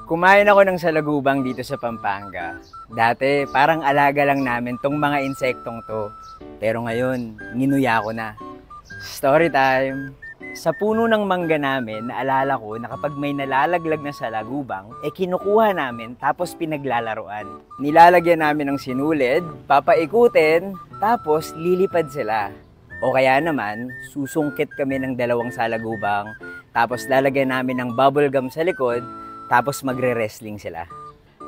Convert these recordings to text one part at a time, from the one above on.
Kumain ako ng salagubang dito sa Pampanga. Dati, parang alaga lang namin tong mga insektong to. Pero ngayon, nginuya ko na. Story time! Sa puno ng mangga namin, naalala ko na kapag may nalalaglag na salagubang, kinukuha namin tapos pinaglalaruan. Nilalagyan namin ng sinulid, papaikutin, tapos lilipad sila. O kaya naman, susungkit kami ng dalawang salagubang, tapos lalagyan namin ng bubble gum sa likod, tapos magre-wrestling sila.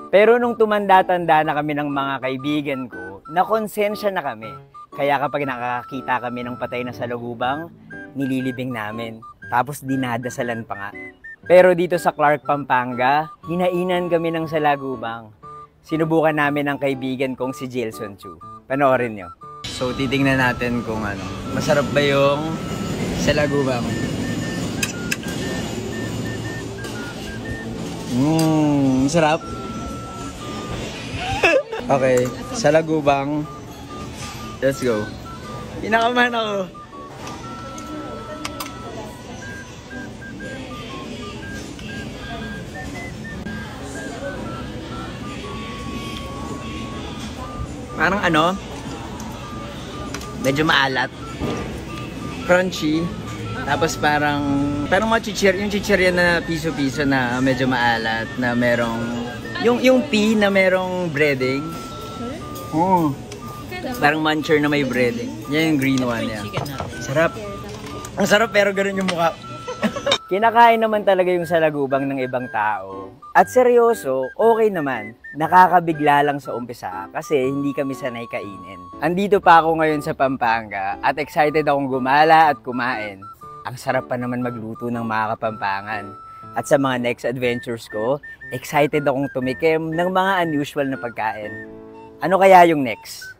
Pero nung tumanda-tanda na kami ng mga kaibigan ko, nakonsensya na kami. Kaya kapag nakakita kami ng patay na salagubang, nililibing namin. Tapos dinadasalan pa nga. Pero dito sa Clark, Pampanga, hinainan kami ng salagubang. Sinubukan namin ng kaibigan kong si Jilson Chu. Panoorin nyo. So titingnan natin kung masarap ba yung salagubang. Sarap. Okay, salagubang. Let's go. Pinakaman ako. Parang medyo maalat. Crunchy. Tapos parang yung chichirya na piso-piso na medyo maalat, na merong yung pea na merong breading. Parang muncher na may breading. Yan yung green one niya. Sarap. Ang sarap pero ganun yung mukha. Kinakain naman talaga yung salagubang ng ibang tao. At seryoso, okay naman. Nakakabigla lang sa umpisa kasi hindi kami sanay kainin. Andito pa ako ngayon sa Pampanga at excited akong gumala at kumain. Ang sarap pa naman magluto ng mga Kapampangan. At sa mga next adventures ko, excited akong tumikim ng mga unusual na pagkain. Ano kaya yung next?